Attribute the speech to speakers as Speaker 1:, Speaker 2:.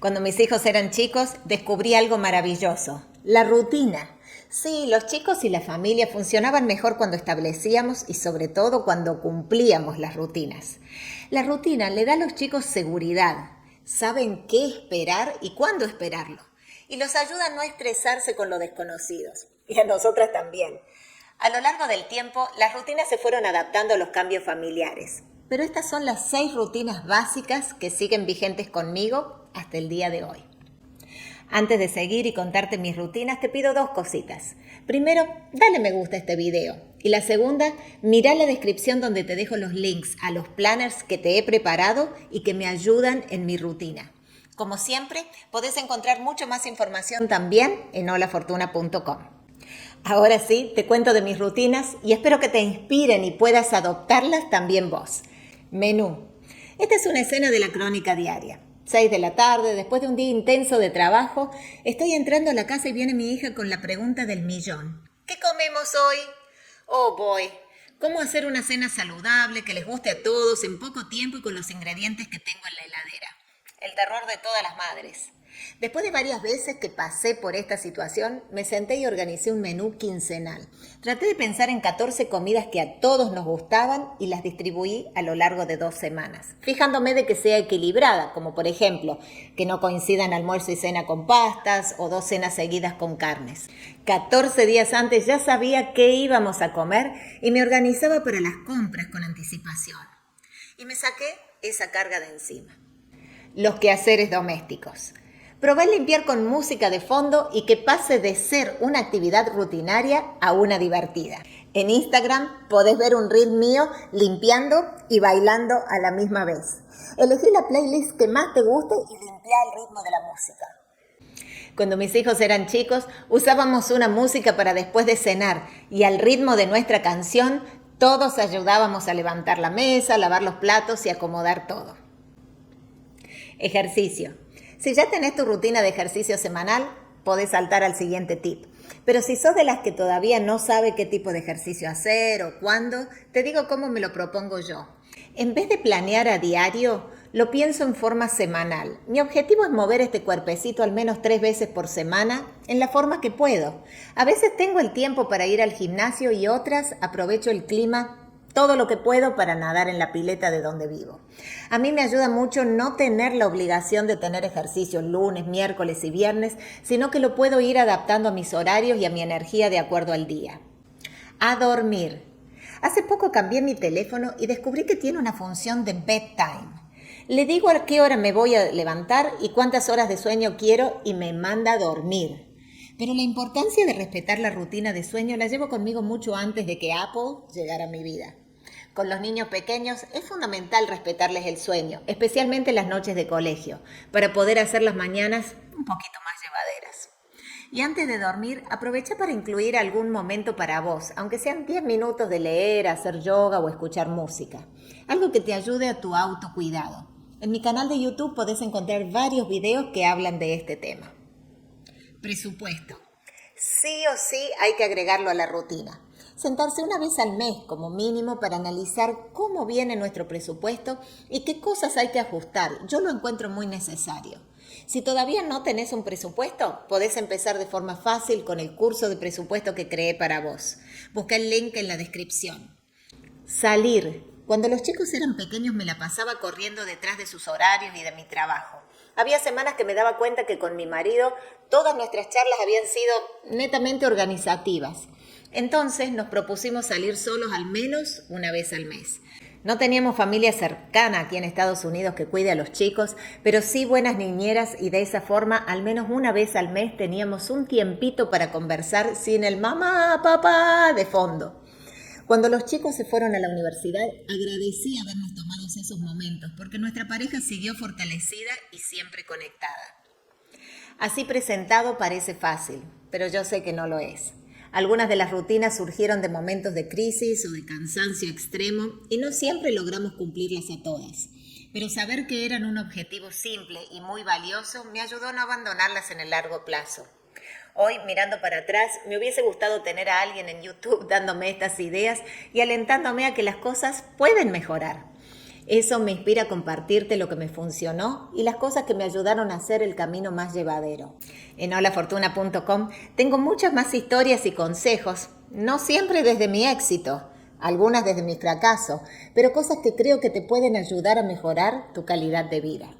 Speaker 1: Cuando mis hijos eran chicos, descubrí algo maravilloso, la rutina. Sí, los chicos y la familia funcionaban mejor cuando establecíamos y sobre todo cuando cumplíamos las rutinas. La rutina le da a los chicos seguridad, saben qué esperar y cuándo esperarlo, y los ayuda a no estresarse con lo desconocido, y a nosotras también. A lo largo del tiempo, las rutinas se fueron adaptando a los cambios familiares, pero estas son las 6 rutinas básicas que siguen vigentes conmigo hasta el día de hoy. Antes de seguir y contarte mis rutinas, te pido 2 cositas. Primero, dale me gusta a este video. Y la segunda, mira la descripción donde te dejo los links a los planners que te he preparado y que me ayudan en mi rutina. Como siempre, podés encontrar mucho más información también en holafortuna.com. Ahora sí, te cuento de mis rutinas y espero que te inspiren y puedas adoptarlas también vos. Menú. Esta es una escena de la crónica diaria. 6 de la tarde, después de un día intenso de trabajo, estoy entrando a la casa y viene mi hija con la pregunta del millón. ¿Qué comemos hoy? Oh boy, ¿cómo hacer una cena saludable que les guste a todos en poco tiempo y con los ingredientes que tengo en la heladera? El terror de todas las madres. Después de varias veces que pasé por esta situación, me senté y organicé un menú quincenal. Traté de pensar en 14 comidas que a todos nos gustaban y las distribuí a lo largo de 2 semanas, fijándome de que sea equilibrada, como por ejemplo, que no coincidan almuerzo y cena con pastas o 2 cenas seguidas con carnes. 14 días antes ya sabía qué íbamos a comer y me organizaba para las compras con anticipación. Y me saqué esa carga de encima. Los quehaceres domésticos. Probé limpiar con música de fondo y que pase de ser una actividad rutinaria a una divertida. En Instagram podés ver un reel mío limpiando y bailando a la misma vez. Elegí la playlist que más te guste y limpiá el ritmo de la música. Cuando mis hijos eran chicos, usábamos una música para después de cenar y al ritmo de nuestra canción, todos ayudábamos a levantar la mesa, lavar los platos y acomodar todo. Ejercicio. Si ya tenés tu rutina de ejercicio semanal, podés saltar al siguiente tip. Pero si sos de las que todavía no sabe qué tipo de ejercicio hacer o cuándo, te digo cómo me lo propongo yo. En vez de planear a diario, lo pienso en forma semanal. Mi objetivo es mover este cuerpecito al menos 3 veces por semana en la forma que puedo. A veces tengo el tiempo para ir al gimnasio y otras aprovecho el clima todo lo que puedo para nadar en la pileta de donde vivo. A mí me ayuda mucho no tener la obligación de tener ejercicio lunes, miércoles y viernes, sino que lo puedo ir adaptando a mis horarios y a mi energía de acuerdo al día. A dormir. Hace poco cambié mi teléfono y descubrí que tiene una función de bedtime. Le digo a qué hora me voy a levantar y cuántas horas de sueño quiero y me manda a dormir. Pero la importancia de respetar la rutina de sueño la llevo conmigo mucho antes de que Apple llegara a mi vida. Con los niños pequeños es fundamental respetarles el sueño, especialmente las noches de colegio, para poder hacer las mañanas un poquito más llevaderas. Y antes de dormir, aprovecha para incluir algún momento para vos, aunque sean 10 minutos de leer, hacer yoga o escuchar música. Algo que te ayude a tu autocuidado. En mi canal de YouTube podés encontrar varios videos que hablan de este tema. Presupuesto. Sí o sí hay que agregarlo a la rutina. Sentarse una vez al mes como mínimo para analizar cómo viene nuestro presupuesto y qué cosas hay que ajustar. Yo lo encuentro muy necesario. Si todavía no tenés un presupuesto, podés empezar de forma fácil con el curso de presupuesto que creé para vos. Busca el link en la descripción. Salir. Cuando los chicos eran pequeños me la pasaba corriendo detrás de sus horarios y de mi trabajo. Había semanas que me daba cuenta que con mi marido todas nuestras charlas habían sido netamente organizativas. Entonces nos propusimos salir solos al menos una vez al mes. No teníamos familia cercana aquí en Estados Unidos que cuide a los chicos, pero sí buenas niñeras y de esa forma al menos una vez al mes teníamos un tiempito para conversar sin el mamá, papá de fondo. Cuando los chicos se fueron a la universidad, agradecí habernos tomado esos momentos porque nuestra pareja siguió fortalecida y siempre conectada. Así presentado parece fácil, pero yo sé que no lo es. Algunas de las rutinas surgieron de momentos de crisis o de cansancio extremo y no siempre logramos cumplirlas a todas. Pero saber que eran un objetivo simple y muy valioso me ayudó a no abandonarlas en el largo plazo. Hoy, mirando para atrás, me hubiese gustado tener a alguien en YouTube dándome estas ideas y alentándome a que las cosas pueden mejorar. Eso me inspira a compartirte lo que me funcionó y las cosas que me ayudaron a hacer el camino más llevadero. En holafortuna.com tengo muchas más historias y consejos, no siempre desde mi éxito, algunas desde mi fracaso, pero cosas que creo que te pueden ayudar a mejorar tu calidad de vida.